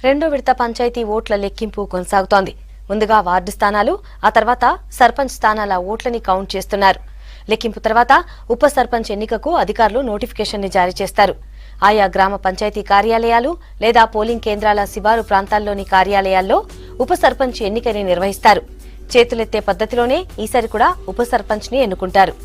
రెండో విడత పంచాయతీ ఓట్ల లెక్కింపు కొనసాగుతోంది. ముందుగా వార్డు స్థానాలు, ఆ తర్వాత సర్పంచ్ స్థానాల ఓట్లని కౌంట్ చేస్తున్నారు. లెక్కింపు తర్వాత ఉప సర్పంచ్ ఎన్నికకు అధికారులు నోటిఫికేషన్ ని జారీ చేస్తారు. ఆయా గ్రామ పంచాయతీ కార్యాలయాలు లేదా పోలింగ్ కేంద్రాల శివారు ప్రాంతాల్లోని కార్యాలయాల్లో ఉప సర్పంచ్ ఎన్నికని నిర్వహిస్తారు. చేతులెత్తే పద్ధతిలోనే ఈసారి కూడా ఉప సర్పంచ్ ని ఎన్నుకుంటారు.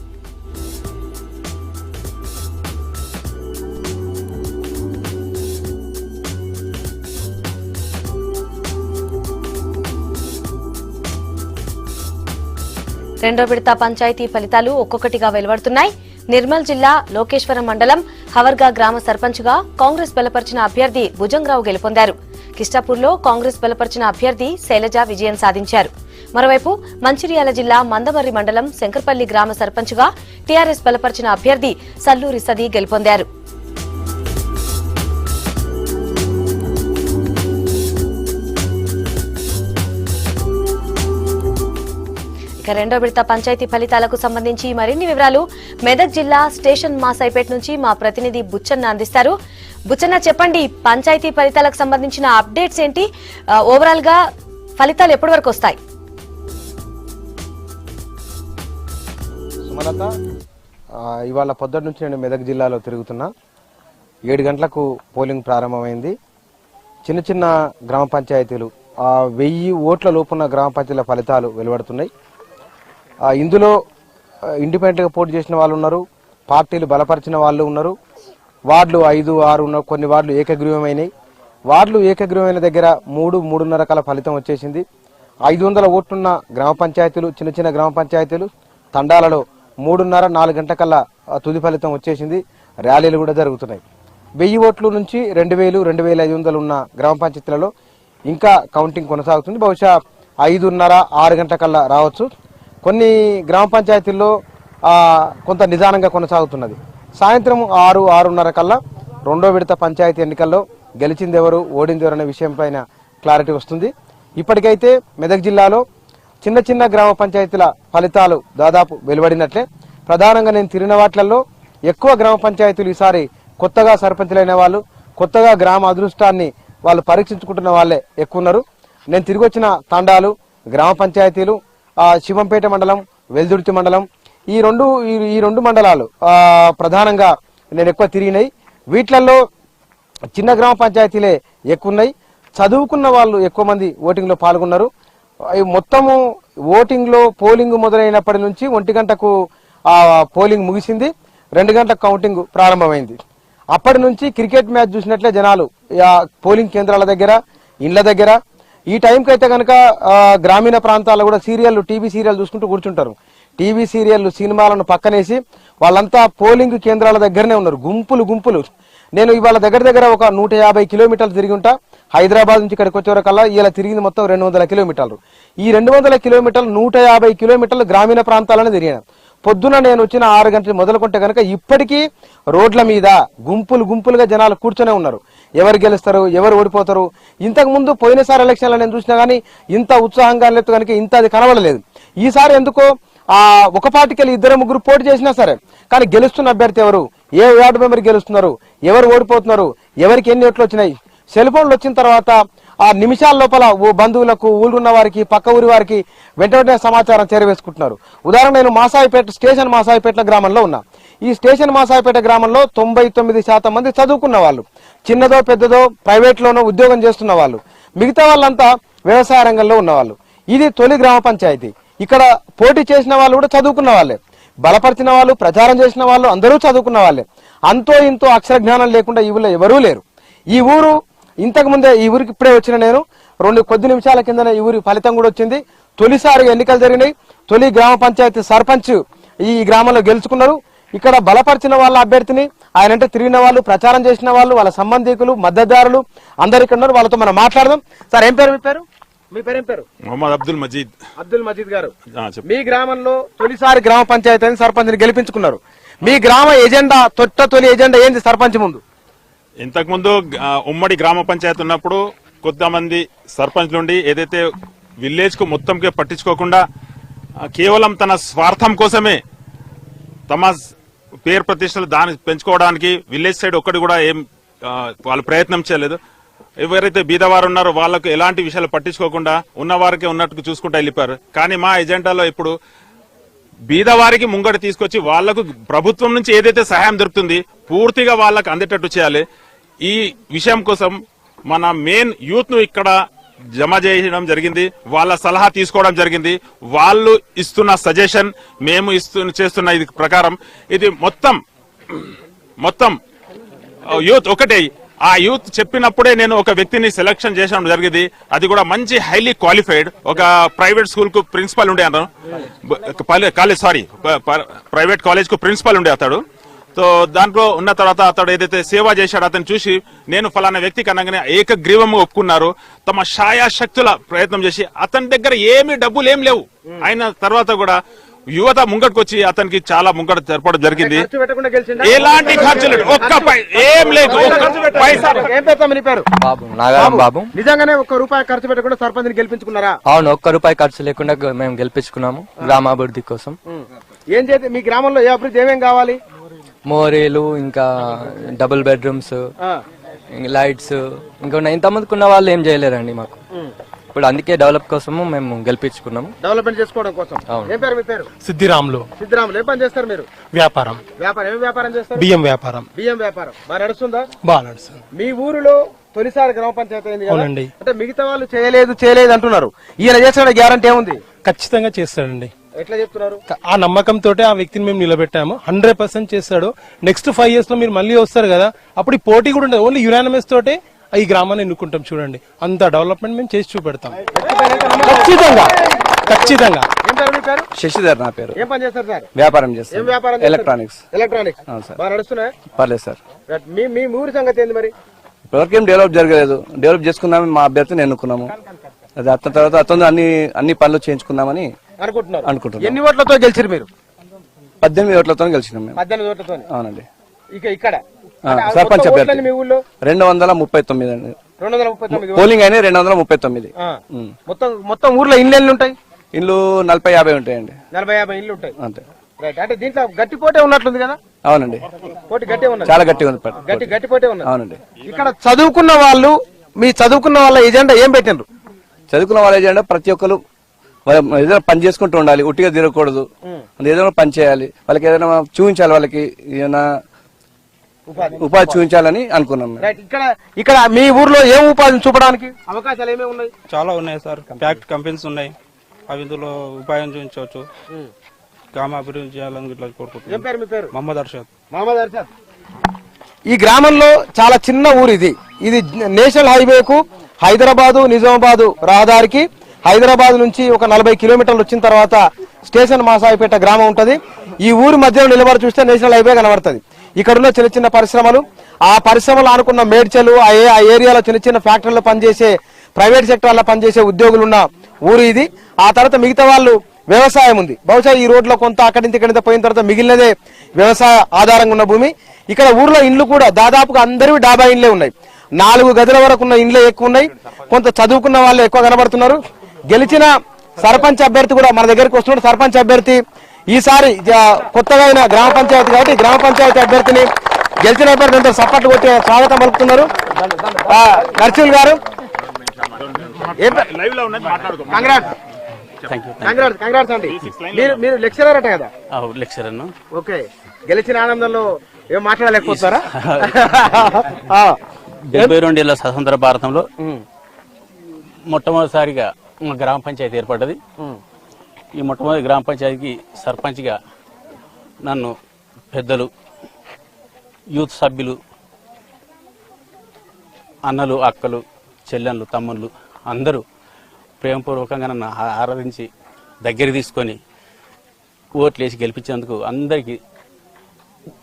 రెండో విడత పంచాయతీ ఫలితాలు ఒక్కొక్కటిగా వెలువడుతున్నాయి. నిర్మల్ జిల్లా లోకేశ్వరం మండలం హవర్గా గ్రామ సర్పంచ్గా కాంగ్రెస్ బలపరిచిన అభ్యర్థి భుజంగరావు గెలుపొందారు. కిష్టాపూర్లో కాంగ్రెస్ బలపరిచిన అభ్యర్థి శైలజ విజయం సాధించారు. మరోవైపు మంచిర్యాల జిల్లా మందమర్రి మండలం శంకర్పల్లి గ్రామ సర్పంచ్గా టీఆర్ఎస్ బలపరిచిన అభ్యర్థి సల్లూరి సది గెలుపొందారు. రెండో విడత పంచాయతీ ఫలితాలకు సంబంధించి మరిన్ని వివరాలు మెదక్ జిల్లా స్టేషన్ మాసాయిపేట నుంచి మా ప్రతినిధి బుచ్చన్న అందిస్తారు. బుచ్చన్న, చెప్పండి, పంచాయతీ ఫలితాలకు సంబంధించిన అప్డేట్స్ ఏంటి? ఓవరాల్ గా ఫలితాలు ఎప్పటి వరకు వస్తాయి? సుమలత, ఇవాళ పొద్దుటి నుంచి నేను మెదక్ జిల్లాలో తిరుగుతున్నా. 7 గంటలకు పోలింగ్ ప్రారంభమైంది. చిన్న చిన్న గ్రామ పంచాయతీలు 1000 ఓట్ల లోపున్న గ్రామ పంచాయతీల ఫలితాలు వెలువడుతున్నాయి. ఇందులో ఇండిపెండెంట్గా పోటీ చేసిన వాళ్ళు ఉన్నారు, పార్టీలు బలపరిచిన వాళ్ళు ఉన్నారు, వార్డులు 5, 6 ఉన్నారు, కొన్ని వార్డులు ఏకగ్రీవమైనవి. వార్డులు ఏకగ్రీవమైన దగ్గర 3.5 రకాల ఫలితం వచ్చేసింది. 500 ఓట్లున్న గ్రామ పంచాయతీలు, చిన్న చిన్న గ్రామ పంచాయతీలు తండాలలో 3:30, 4 గంటల కల్లా తుది ఫలితం వచ్చేసింది. ర్యాలీలు కూడా జరుగుతున్నాయి. 1000 ఓట్ల నుంచి 2000, 2500 ఉన్న గ్రామ పంచాయతీలలో ఇంకా కౌంటింగ్ కొనసాగుతుంది. బహుశా 5:30, 6 గంటల కల్లా రావచ్చు. కొన్ని గ్రామ పంచాయతీల్లో కొంత నిదానంగా కొనసాగుతున్నది. సాయంత్రం 6, 6:30 కల్లా రెండో విడత పంచాయతీ ఎన్నికల్లో గెలిచింది ఎవరు, ఓడింది ఎవరు అనే విషయం పైన క్లారిటీ వస్తుంది. ఇప్పటికైతే మెదక్ జిల్లాలో చిన్న చిన్న గ్రామ పంచాయతీల ఫలితాలు దాదాపు వెలువడినట్లే. ప్రధానంగా నేను తిరిగిన వాటిల్లో ఎక్కువ గ్రామ పంచాయతీలు ఈసారి కొత్తగా సర్పంచులైన వాళ్ళు, కొత్తగా గ్రామ అదృష్టాన్ని వాళ్ళు పరీక్షించుకుంటున్న వాళ్ళే ఎక్కువ ఉన్నారు. నేను తిరిగి వచ్చిన తండాలు, గ్రామ పంచాయతీలు శివంపేట మండలం, వెల్దుర్తి మండలం, ఈ రెండు మండలాలు ప్రధానంగా నేను ఎక్కువ తిరిగినాయి. వీటిలలో చిన్న గ్రామ పంచాయతీలే ఎక్కువ ఉన్నాయి. చదువుకున్న వాళ్ళు ఎక్కువ మంది ఓటింగ్ లో పాల్గొన్నారు. మొత్తము ఓటింగ్ లో పోలింగ్ మొదలైనప్పటి నుంచి 1 గంటకు పోలింగ్ ముగిసింది. 2 గంటలకు కౌంటింగ్ ప్రారంభమైంది. అప్పటి నుంచి క్రికెట్ మ్యాచ్ చూసినట్లే జనాలు పోలింగ్ కేంద్రాల దగ్గర, ఇండ్ల దగ్గర. ఈ టైంకి అయితే కనుక గ్రామీణ ప్రాంతాల్లో కూడా టీవీ సీరియల్ చూసుకుంటూ కూర్చుంటారు. టీవీ సీరియల్, సినిమాలను పక్కనేసి వాళ్ళంతా పోలింగ్ కేంద్రాల దగ్గరనే ఉన్నారు, గుంపులు. నేను ఇవాళ దగ్గర ఒక 150 కిలోమీటర్లు తిరిగి ఉంటా. హైదరాబాద్ నుంచి ఇక్కడికి వచ్చే వరకల్లా ఇలా తిరిగింది మొత్తం 200 కిలోమీటర్లు. ఈ 200 కిలోమీటర్లు 150 కిలోమీటర్లు గ్రామీణ ప్రాంతాలను తిరిగాను. పొద్దున నేను వచ్చిన 6 గంటలు మొదలుకుంటే కనుక ఇప్పటికీ రోడ్ల మీద గుంపులుగా జనాలు కూర్చొనే ఉన్నారు. ఎవరు గెలుస్తారు, ఎవరు ఓడిపోతారు. ఇంతకు ముందు పోయినసారి ఎలక్షన్లో నేను చూసినా కానీ ఇంత ఉత్సాహంగా లేదు, కనుక ఇంత అది కనబడలేదు. ఈసారి ఎందుకో ఒక పార్టీకి 2, 3 పోటీ చేసినా సరే, కానీ గెలుస్తున్న అభ్యర్థి ఎవరు, ఏ వార్డు మెంబర్ గెలుస్తున్నారు, ఎవరు ఓడిపోతున్నారు, ఎవరికి ఎన్ని ఓట్లు వచ్చినాయి, సెల్ ఫోన్లు వచ్చిన తర్వాత ఆ నిమిషాల లోపల బంధువులకు, ఊళ్ళున్న వారికి, పక్క ఊరి వారికి వెంటనే సమాచారం చేరవేసుకుంటున్నారు. ఉదాహరణ, నేను స్టేషన్ మాసాయిపేట గ్రామంలో ఉన్నా. ఈ స్టేషన్ మాసాయిపేట గ్రామంలో 99% మంది చదువుకున్న వాళ్ళు, చిన్నదో పెద్దదో ప్రైవేట్లోనో ఉద్యోగం చేస్తున్న వాళ్ళు, మిగతా వాళ్ళంతా వ్యవసాయ రంగంలో ఉన్నవాళ్ళు. ఇది తొలి గ్రామ పంచాయతీ. ఇక్కడ పోటీ చేసిన వాళ్ళు కూడా చదువుకున్న వాళ్ళే, బలపరిచిన వాళ్ళు, ప్రచారం చేసిన వాళ్ళు అందరూ చదువుకున్న వాళ్ళే. అంతో ఇంతో అక్షర జ్ఞానం లేకుండా ఈ ఊళ్ళో ఎవరూ లేరు. ఈ ఊరు ఇంతకు ముందే, ఈ ఊరికి ఇప్పుడే వచ్చిన నేను, కొద్ది నిమిషాల కింద ఈ ఊరి ఫలితం కూడా వచ్చింది. తొలిసారిగా ఎన్నికలు జరిగినాయి. తొలి గ్రామ పంచాయతీ సర్పంచ్ ఈ గ్రామంలో గెలుచుకున్నారు. ఇక్కడ బలపరిచిన వాళ్ళ అభ్యర్థిని, ఆయనంటే తిరిగిన వాళ్ళు, ప్రచారం చేసిన వాళ్ళు, వాళ్ళ సంబంధికులు, మద్దతుదారులు అందరు ఇక్కడ ఉన్నారు. వాళ్ళతో మనం మాట్లాడదాం. సార్, ఏం పేరు? మీ పేరేం పేరు? మొహమ్మద్ అబ్దుల్ మజీద్ గారు, మీ గ్రామంలో తొలిసారి గ్రామ పంచాయతీ సర్పంచ్ని గెలిపించుకున్నారు. మీ గ్రామ ఎజెండా, తొలి ఎజెండా ఏంది సర్పంచ్ ముందు? ఇంతకు ముందు ఉమ్మడి గ్రామ పంచాయతీ ఉన్నప్పుడు కొంతమంది సర్పంచ్ నుండి ఏదైతే విలేజ్ కు మొత్తంకే పట్టించుకోకుండా కేవలం తన స్వార్థం కోసమే తమ పేరు ప్రతిష్టలు దాన్ని పెంచుకోవడానికి విలేజ్ సైడ్ ఒక్కటి కూడా ఏం వాళ్ళు ప్రయత్నం చేయలేదు. ఎవరైతే బీదవారు ఉన్నారో వాళ్ళకు ఎలాంటి విషయాలు పట్టించుకోకుండా ఉన్నవారికి ఉన్నట్టు చూసుకుంటూ వెళ్ళిపోయారు. కానీ మా ఎజెండాలో ఇప్పుడు బీదవారికి ముంగట తీసుకొచ్చి వాళ్లకు ప్రభుత్వం నుంచి ఏదైతే సహాయం దొరుకుతుంది పూర్తిగా వాళ్ళకు అందేటట్టు చేయాలి. ఈ విషయం కోసం మన మెయిన్ యూత్ ను ఇక్కడ జమ చేయడం జరిగింది, వాళ్ళ సలహా తీసుకోవడం జరిగింది. వాళ్ళు ఇస్తున్న సజెషన్ మేము చేస్తున్న ఇది ప్రకారం ఇది మొత్తం యూత్ ఒకటే. ఆ యూత్ చెప్పినప్పుడే నేను ఒక వ్యక్తిని సెలక్షన్ చేయడం జరిగింది. అది కూడా మంచి హైలీ క్వాలిఫైడ్ ఒక ప్రైవేట్ స్కూల్ కు ప్రిన్సిపల్ ఉండే ప్రైవేట్ కాలేజ్ కు ప్రిన్సిపల్ ఉండే అతడు. సో దాంట్లో ఉన్న తర్వాత అతడు ఏదైతే సేవ చేశాడో అతను చూసి నేను ఫలానా వ్యక్తికి అనగానే ఏకగ్రీవంగా ఒప్పుకున్నారు. తమ శాయశక్తుల ప్రయత్నం చేసి అతని దగ్గర డబ్బులు ఏం లేవు. అయిన తర్వాత కూడా యువత ముంగట్కి వచ్చి అతనికి చాలా ముంగట జరపడం జరిగింది. ఎలాంటి ఖర్చు లేదు, ఏం లేదు. బాబు నిజంగానే ఒక్క రూపాయి ఖర్చు పెట్టకుండా సర్పంచ్ గెలిపించుకున్నారా? అవును, ఒక్క రూపాయి ఖర్చు లేకుండా మేము గెలిపించుకున్నాము గ్రామాభివృద్ధి కోసం. ఏం చేస్తే మీ గ్రామంలో ఏ అభివృద్ధి ఏమేం కావాలి? మోరీలు, ఇంకా డబుల్ బెడ్రూమ్స్, లైట్స్, ఇంకా ఇంతమందికి ఉన్న వాళ్ళు ఏం చేయలేరండి మాకు. ఇప్పుడు అందుకే డెవలప్ కోసము మేము గెలిపించుకున్నాము, డెవలప్మెంట్ చేసుకోవడం కోసం. ఏం పేరు మీ పేరు? సిద్ధిరాములు. సిద్ధిరాములు. ఏం పని చేస్తారు మీరు? వ్యాపారం. ఏం వ్యాపారం చేస్తారు? బియ్యం వ్యాపారం. బియ్యం వ్యాపారం బాగా నడుస్తుందా? బాగా నడుస్తుంది. మీ ఊరిలో తొలిసారి గ్రామ పంచాయతీ అయింది కదా? అవునండి. అంటే మిగతా వాళ్ళు చేయలేదు అంటున్నారు. ఈయన చేసిన గ్యారంటీ ఏముంది? ఖచ్చితంగా చేస్తాడండి. ఎట్లా చెప్తున్నారు? ఆ నమ్మకంతో ఆ వ్యక్తిని మేము నిలబెట్టాము. 100% చేస్తాడు. నెక్స్ట్ 5 years లో మీరు మళ్ళీ వస్తారు కదా, అప్పుడు ఈ పోటీ కూడా ఉండదు. ఓన్లీ యునానిమస్ తోటే ఈ గ్రామాన్ని ఎన్నుకుంటాం. చూడండి, అంత డెవలప్మెంట్ మేము చేసి చూపెడతాం ఖచ్చితంగా. ఏం పేరు మీ పేరు? శశిధర్ నా పేరు. ఏం పని చేస్తారు సార్? వ్యాపారం చేస్తాను. ఏం వ్యాపారం? ఎలక్ట్రానిక్స్. బాగా నడుస్తున్నాయి? పర్లేదు సార్. మీ ఊరి సంగతి ఏంది మరి? ఇప్పటివరకు ఏం డెవలప్ జరగలేదు. డెవలప్ చేసుకుందామని మా అభ్యర్థిని ఎన్నుకున్నాము. అది అతని తర్వాత అతను అన్ని పనులు చేయించుకుందామని అనుకుంటున్నాం. ఎన్ని ఓట్లతో గెలిచారు మీరు? 18 ఓట్లతో గెలిచినాం మేము. 18 ఓట్లతో. అవునండి. ఇక్కడ సర్పంచ్ అభ్యర్థి మీ ఊళ్ళో 239 అండి. 239 పోలింగ్ అయినా 239. మొత్తం ఊర్లో ఇళ్ళు ఉంటాయి? ఇల్లు 40-50 ఉంటాయండి. 40-50 ఇళ్ళు ఉంటాయి అంతే. అంటే దీంట్లో గట్టి పోటే ఉన్నట్లుంది కదా? అవునండి, పోటీ గట్టి ఉన్నది. చాలా గట్టిగా ఉంది. గట్టి పోటే ఉన్నది. అవునండి. ఇక్కడ చదువుకున్న వాళ్ళ ఎజెండా ఏం పెట్టిండ్రు? చదువుకున్న వాళ్ళ ఏజెండా ప్రతి ఒక్కరు ఏదైనా పని చేసుకుంటూ ఉండాలి, ఉట్టిగా తిరగకూడదు. ఏదైనా పని చేయాలి, వాళ్ళకి ఏదైనా చూపించాలి, వాళ్ళకి ఏదైనా ఉపాధి చూపించాలని అనుకున్నాం. ఇక్కడ మీ ఊర్లో ఏం ఉపాధిని చూపడానికి అవకాశాలు ఏమేమి ఉన్నాయి? చాలా ఉన్నాయి సార్. ఫ్యాక్టరీ కంపెనీస్ ఉన్నాయి, అవి ఇందులో ఉపాయం చూపించవచ్చు. గ్రామ అభివృద్ధి చేయాలని ఇట్లా కోరుకుంటున్నాను. ఏం పేరు మీ పేరు? మహమ్మద్ అర్షద్. మహమ్మద్ అర్షద్. ఈ గ్రామంలో చాలా చిన్న ఊరు ఇది నేషనల్ హైవేకు హైదరాబాదు నిజామాబాదు రహదారికి హైదరాబాద్ నుంచి ఒక 40 కిలోమీటర్లు వచ్చిన తర్వాత స్టేషన్ మాసాయిపేట గ్రామం ఉంటది. ఈ ఊరి మధ్యలో నిలబడి చూస్తే నేషనల్ హైవే కనబడుతుంది. ఇక్కడున్న చిన్న పరిశ్రమలు, ఆ పరిశ్రమలు ఆనుకున్న మేడ్చలు, ఆ ఏరియాలో చిన్న ఫ్యాక్టరీలో పనిచేసే ప్రైవేట్ సెక్టార్లో పనిచేసే ఉద్యోగులున్న ఊరు ఇది. ఆ తర్వాత మిగతా వాళ్ళు వ్యవసాయం ఉంది. బహుశా ఈ రోడ్లో కొంత అక్కడింత పోయిన తర్వాత మిగిలినదే వ్యవసాయ ఆధారంగా ఉన్న భూమి. ఇక్కడ ఊర్లో ఇండ్లు కూడా దాదాపుగా అందరివి డాబా ఇండ్లే ఉన్నాయి. 4 గదుల వరకు ఉన్న ఇండ్లే ఎక్కువ ఉన్నాయి. కొంత చదువుకున్న వాళ్ళు ఎక్కువ కనబడుతున్నారు. గెలిచిన సర్పంచ్ అభ్యర్థి కూడా మన దగ్గరికి వస్తున్నాడు. సర్పంచ్ అభ్యర్థి ఈసారి కొత్తగా అయిన గ్రామ పంచాయతీ కాబట్టి గ్రామ పంచాయతీ అభ్యర్థిని గెలిచిన అభ్యర్థి సపోర్ట్ కొట్టి స్వాగతం పలుకుతున్నారు. నర్సింగ్ గారు, కంగ్రాట్స్ అండి. మీరు లెక్చరర్ అట కదా? లెక్చరర్. ఓకే, గెలిచిన ఆనందంలో ఏం మాట్లాడలేకపోతారా? 72 ఏళ్ల స్వతంత్ర భారతంలో మొట్టమొదటిసారిగా గ్రామ పంచాయతీ ఏర్పడ్డది. ఈ మొట్టమొదటి గ్రామ పంచాయతీకి సర్పంచ్గా నన్ను పెద్దలు, యూత్ సభ్యులు, అన్నలు, అక్కలు, చెల్లెళ్ళు, తమ్ముళ్ళు అందరూ ప్రేమపూర్వకంగా నన్ను ఆరాధించి దగ్గర తీసుకొని ఓట్లేసి గెలిపించేందుకు అందరికీ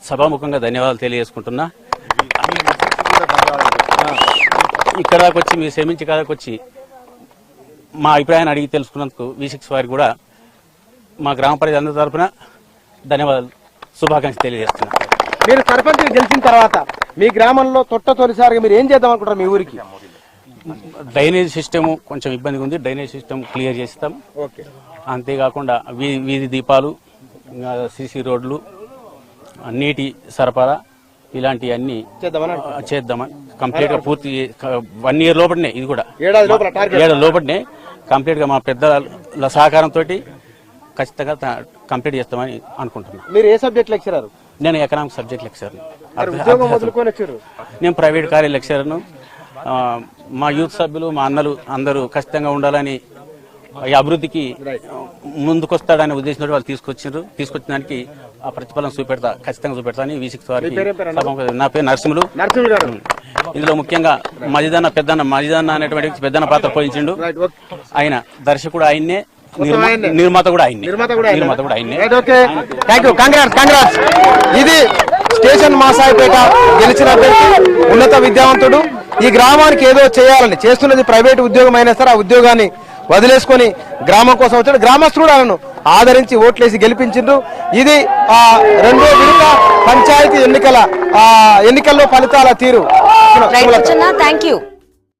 సభాముఖంగా ధన్యవాదాలు తెలియజేసుకుంటున్నా. ఇక్కడ దాకొచ్చి మీరు శ్రమించి కదాకొచ్చి మా అభిప్రాయాన్ని అడిగి తెలుసుకున్నందుకు V6 వారికి కూడా మా గ్రామ ప్రజల అందరి తరఫున ధన్యవాదాలు, శుభాకాంక్షలు తెలియజేస్తున్నా. మీరు సర్పంచ్ గెలిచిన తర్వాత మీ గ్రామంలో తొలిసారిగా మీరు ఏం చేద్దాం అనుకుంటారు? మీ ఊరికి డ్రైనేజ్ సిస్టమ్ కొంచెం ఇబ్బందిగా ఉంది, డ్రైనేజ్ సిస్టమ్ క్లియర్ చేస్తాం. అంతేకాకుండా వీధి దీపాలు, సీసీ రోడ్లు, నీటి సరఫరా, ఇలాంటివన్నీ చేద్దామని చేద్దామని కంప్లీట్ గా పూర్తి 1 year లోపలనే ఇది కూడా ఏడాది లోపల టార్గెట్. 7 లోపలనే కంప్లీట్ గా మా పెద్దల సహకారంతో ఖచ్చితంగా కంప్లీట్ చేస్తామని అనుకుంటున్నాను. మీరు ఏ సబ్జెక్ట్ లెక్చరర్? నేను ఎకనామిక్ సబ్జెక్ట్ లెక్చర్. ఉద్యోగం వదులుకొని వచ్చారు. నేను ప్రైవేట్ కార్య లెక్చరర్ను. మా యూత్ సభ్యులు మా అన్నలు అందరూ ఖచ్చితంగా ఉండాలని ఈ అభివృద్ధికి ముందుకొస్తాడనే ఉద్దేశంతో వాళ్ళు తీసుకొచ్చిన దానికి ఆ ప్రతిఫలం ఖచ్చితంగా చూపెడతా అని V6 వారికి నా పేరు నరసింహులు. ఇందులో ముఖ్యంగా మజిదన్న అనేటువంటి పెద్దన్న పాత్ర పోషించిండు. ఆయన దర్శకుడు ఆయన్నే, నిర్మాత కూడా ఆయన్నే. కంగ్రాట్స్. ఇది స్టేషన్ మాసాయిపేట గెలిచిన అభ్యర్థి, ఉన్నత విద్యావంతుడు. ఈ గ్రామానికి ఏదో చేయాలని చేస్తున్నది ప్రైవేట్ ఉద్యోగం అయినా సరే ఆ ఉద్యోగాన్ని వదిలేసుకొని గ్రామం కోసం వచ్చాడు. గ్రామస్తుడు ఆయనను ఆదరించి ఓట్లేసి గెలిపించిండ్రు. ఇది రెండో విడత పంచాయతీ ఎన్నికల్లో ఫలితాల తీరు. Thank you.